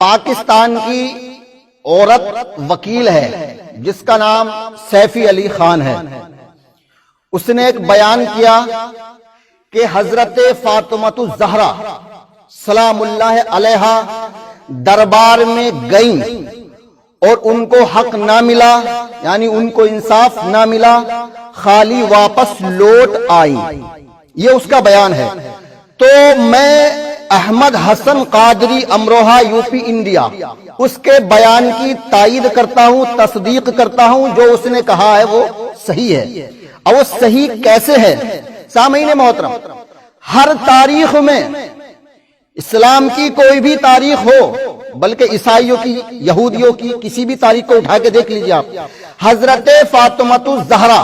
پاکستان کی عورت وکیل ہے جس کا نام سیفی علی خان ہے. اس نے ایک بیان کیا کہ حضرت فاطمہ الزہرا سلام اللہ علیہا دربار میں گئیں اور ان کو حق نہ ملا، یعنی ان کو انصاف نہ ملا، خالی واپس لوٹ آئیں. یہ اس کا بیان ہے. تو میں Ahmad Hasan Qadri Amroha U P India اس کے بیان کی تائید کرتا ہوں، تصدیق کرتا ہوں. جو اس نے کہا ہے وہ صحیح ہے. اور وہ صحیح کیسے ہے؟ سامعین محترم، ہر تاریخ میں اسلام کی کوئی بھی تاریخ ہو، بلکہ عیسائیوں کی، یہودیوں کی، کسی بھی تاریخ کو اٹھا کے دیکھ لیجیے آپ، حضرت فاطمہ الزہرا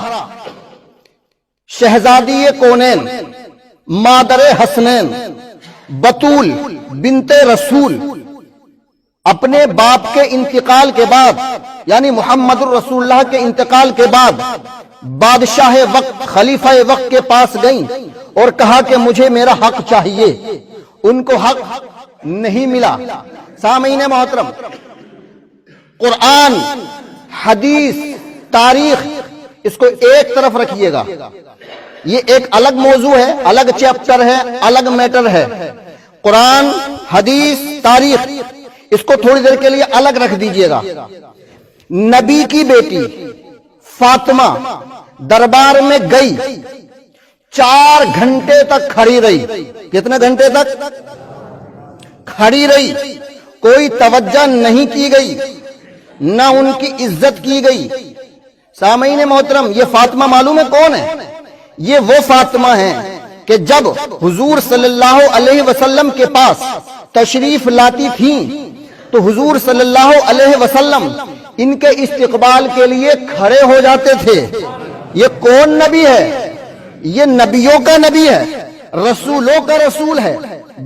شہزادی کونین، مادر حسنین، بطول بنت رسول، اپنے باپ کے انتقال کے بعد، یعنی محمد الرسول اللہ کے انتقال کے بعد بادشاہ وقت، خلیفہ وقت کے پاس گئیں اور کہا کہ مجھے میرا حق چاہیے. ان کو حق نہیں ملا. سامعین محترم، قرآن، حدیث، تاریخ، اس کو ایک طرف رکھیے گا. یہ ایک الگ موضوع ہے، الگ چیپٹر ہے، الگ میٹر ہے. قرآن، حدیث، تاریخ، اس کو تھوڑی دیر کے لیے الگ رکھ دیجئے گا. نبی کی بیٹی فاطمہ دربار میں گئی، 4 گھنٹے تک کھڑی رہی. کتنے گھنٹے تک کھڑی رہی؟ کوئی توجہ نہیں کی گئی، نہ ان کی عزت کی گئی. سامعین محترم، یہ فاطمہ معلوم ہے کون ہے؟ یہ وہ فاطمہ ہیں کہ جب حضور صلی اللہ علیہ وسلم کے پاس تشریف لاتی تھیں تو حضور صلی اللہ علیہ وسلم ان کے استقبال کے لیے کھڑے ہو جاتے تھے. یہ کون نبی ہے؟ یہ نبیوں کا نبی ہے، رسولوں کا رسول ہے،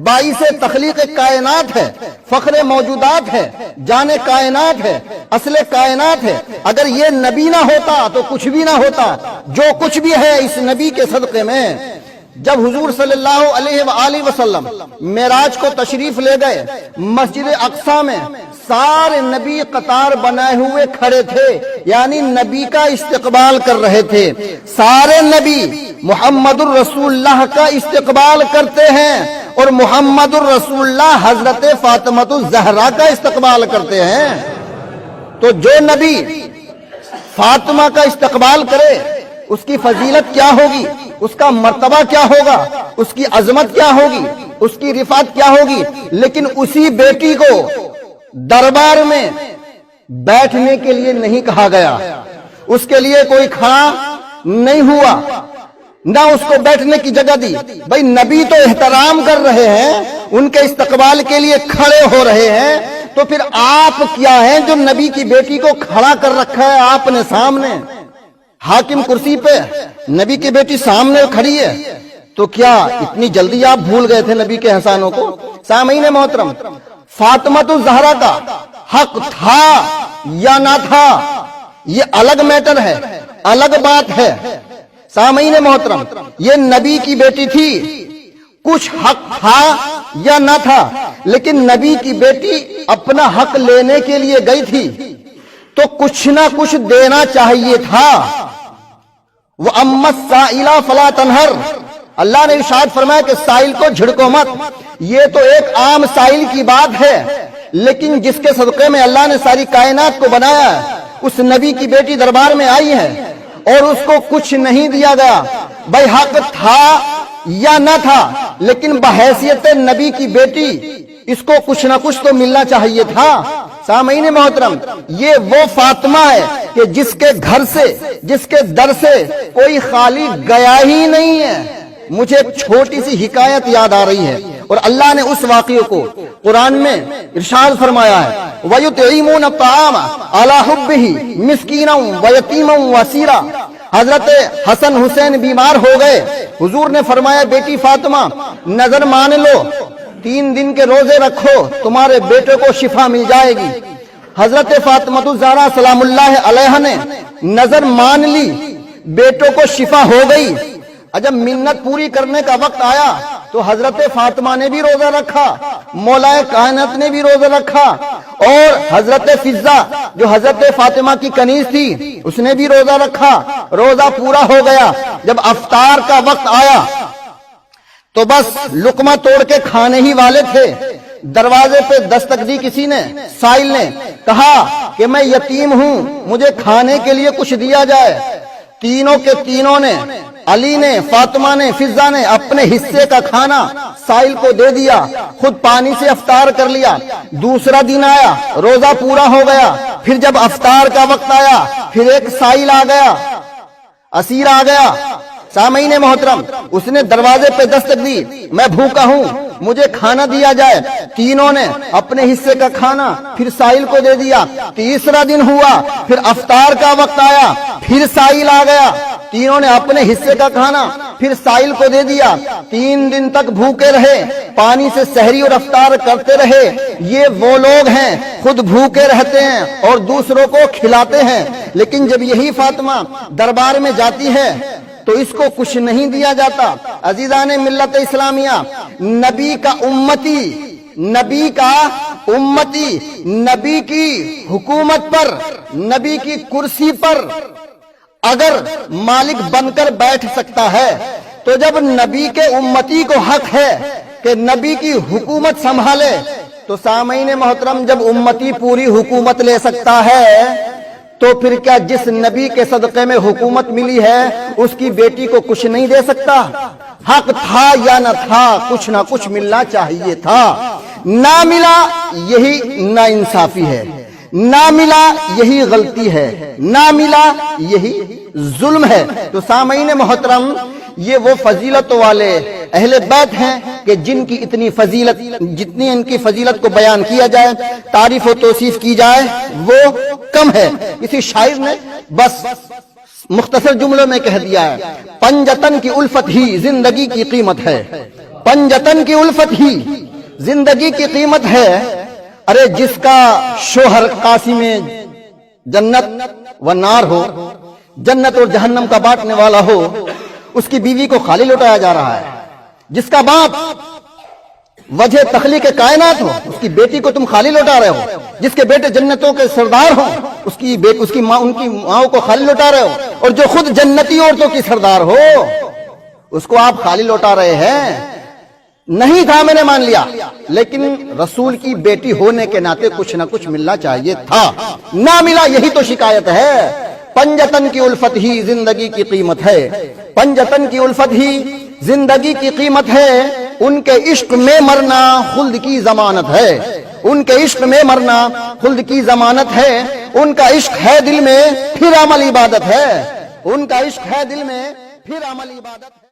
باعث تخلیق کائنات ہے، فخر موجودات ہے، جان کائنات ہے، اصل کائنات ہے. اگر یہ نبی نہ ہوتا تو کچھ بھی نہ ہوتا. جو کچھ بھی ہے اس نبی کے صدقے میں. جب حضور صلی اللہ علیہ وآلہ وسلم معراج کو تشریف لے گئے، مسجد اقصی میں سارے نبی قطار بنائے ہوئے کھڑے تھے، یعنی نبی کا استقبال کر رہے تھے. سارے نبی محمد الرسول اللہ کا استقبال کرتے ہیں اور محمد الرسول اللہ حضرت فاطمہ الزہرا کا استقبال کرتے ہیں. تو جو نبی فاطمہ کا استقبال کرے اس کی فضیلت کیا ہوگی، اس کا مرتبہ کیا ہوگا، اس کی عظمت کیا ہوگی، اس کی رفعت کیا ہوگی. لیکن اسی بیٹی کو دربار میں بیٹھنے کے لیے نہیں کہا گیا، اس کے لیے کوئی کھڑا نہیں ہوا، نہ اس کو بیٹھنے کی جگہ دی. بھئی نبی تو احترام کر رہے ہیں، ان کے استقبال کے لیے کھڑے ہو رہے ہیں، تو پھر آپ کیا ہیں جو نبی کی بیٹی کو کھڑا کر رکھا ہے آپ نے سامنے؟ حاکم کرسی پہ، نبی کی بیٹی سامنے کھڑی ہے، تو کیا اتنی جلدی آپ بھول گئے تھے نبی کے احسانوں کو؟ سامعین محترم، فاطمہ الزہرا کا حق تھا یا نہ تھا، یہ الگ میٹر ہے، الگ بات ہے. سامعین محترم، یہ نبی کی بیٹی تھی، کچھ حق تھا یا نہ تھا، لیکن نبی کی بیٹی اپنا حق لینے کے لیے گئی تھی تو کچھ نہ کچھ دینا چاہیے تھا. وَأَمَّا السَّائِلَ فَلَا تَنْهَرْ، اللہ نے ارشاد فرمایا کہ سائل کو جھڑکو مت. یہ تو ایک عام سائل کی بات ہے، لیکن جس کے صدقے میں اللہ نے ساری کائنات کو بنایا ہے، اس نبی کی بیٹی دربار میں آئی ہے اور اس کو کچھ نہیں دیا گیا. بھائی حق تھا یا نہ تھا، لیکن بحیثیت نبی کی بیٹی اس کو کچھ نہ کچھ تو ملنا چاہیے تھا. سامعین محترم، یہ وہ فاطمہ ہے کہ جس کے گھر سے، جس کے در سے کوئی خالی گیا ہی نہیں ہے. مجھے ایک چھوٹی سی حکایت یاد آ رہی ہے، اور اللہ نے اس واقعے کو قرآن میں ارشاد فرمایا ہے، وَيُطْعِمُونَ الطَّعَامَ عَلَى حُبِّهِ مِسْكِينًا وَيَتِيمًا وَأَسِيرًا. حضرت حسن حسین بیمار ہو گئے، حضور نے فرمایا بیٹی فاطمہ نظر مان لو، 3 دن کے روزے رکھو، تمہارے بیٹے کو شفا مل جائے گی. حضرت فاطمہ الزہرا سلام اللہ علیہ نے نظر مان لی، بیٹوں کو شفا ہو گئی. جب منت پوری کرنے کا وقت آیا تو تو حضرت فاطمہ نے بھی روزہ رکھا, مولا کائنات نے بھی روزہ رکھا, اور حضرت فضہ جو حضرت فاطمہ کی کنیز تھی اس نے بھی روزہ رکھا. روزہ پورا ہو گیا, جب افطار کا وقت آیا تو بس لقمہ توڑ کے کھانے ہی والے تھے. دروازے پہ دستک دی کسی نے, سائل نے, کہا کہ میں یتیم ہوں, مجھے کھانے کے لیے کچھ دیا جائے. تینوں کے تینوں نے, علی نے, فاطمہ نے, فضہ نے اپنے حصے کا کھانا سائل کو دے دیا, خود پانی سے افطار کر لیا. دوسرا دن آیا, روزہ پورا ہو گیا. پھر جب افطار کا وقت آیا, پھر ایک سائل آ گیا, اسیر آ گیا. سامعین محترم, اس نے دروازے پہ دستک دی, میں بھوکا ہوں, مجھے کھانا دیا جائے. تینوں نے اپنے حصے کا کھانا پھر سائل کو دے دیا. تیسرا دن ہوا, پھر افطار کا وقت آیا, پھر سائل آ گیا. تینوں نے اپنے حصے کا کھانا پھر سائل کو دے دیا. 3 دن تک بھوکے رہے, پانی سے سحری اور افطار کرتے رہے. یہ وہ لوگ ہیں خود بھوکے رہتے ہیں اور دوسروں کو کھلاتے ہیں. لیکن جب یہی فاطمہ دربار میں جاتی ہے تو اس کو کچھ نہیں دیا جاتا. عزیزان ملت اسلامیہ, نبی کا امتی, نبی کا امتی, نبی کی حکومت پر, نبی کی کرسی پر اگر مالک بن کر بیٹھ سکتا ہے تو جب نبی کے امتی کو حق ہے کہ نبی کی حکومت سنبھالے, تو سامعین محترم جب امتی پوری حکومت لے سکتا ہے تو پھر کیا جس نبی کے صدقے میں حکومت ملی ہے اس کی بیٹی کو کچھ نہیں دے سکتا؟ حق تھا یا نہ تھا, کچھ نہ کچھ ملنا چاہیے تھا. نہ ملا یہی نا انصافی ہے, نہ ملا یہی غلطی ہے, نہ ملا یہی ظلم ہے. تو سامعین محترم, یہ وہ فضیلت والے اہل بیت ہیں کہ جن کی اتنی فضیلت, جتنی ان کی فضیلت کو بیان کیا جائے, تعریف و توصیف کی جائے, وہ کم ہے. کسی شاعر نے بس مختصر جملوں میں کہہ دیا ہے, پنجتن کی الفت ہی زندگی کی قیمت ہے. پنجتن کی الفت ہی زندگی کی قیمت ہے. ارے جس کا شوہر قاسم جنت و نار ہو, جنت اور جہنم کا بانٹنے والا ہو, اس کی بیوی کو خالی لوٹایا جا رہا ہے. جس کا باپ وجہ تخلیق کائنات ہو, اس کی بیٹی کو تم خالی لوٹا رہے ہو. جس کے بیٹے جنتوں کے سردار ہوں, اس کی ماں, ان کی ماؤں کو خالی لوٹا رہے ہو. اور جو خود جنتی عورتوں کی سردار ہو اس کو آپ خالی لوٹا رہے ہیں. نہیں تھا میں نے مان لیا, لیکن رسول کی بیٹی ہونے کے ناطے کچھ نہ کچھ ملنا چاہیے تھا, نہ ملا یہی تو شکایت ہے. پنجتن کی الفت ہی زندگی کی قیمت ہے. پنجتن کی الفت ہی زندگی کی قیمت ہے. ان کے عشق میں مرنا خلد کی ضمانت ہے. ان کے عشق میں مرنا خلد کی ضمانت ہے. ان کا عشق ہے دل میں پھر عمل عبادت ہے. ان کا عشق ہے دل میں پھر عمل عبادت ہے.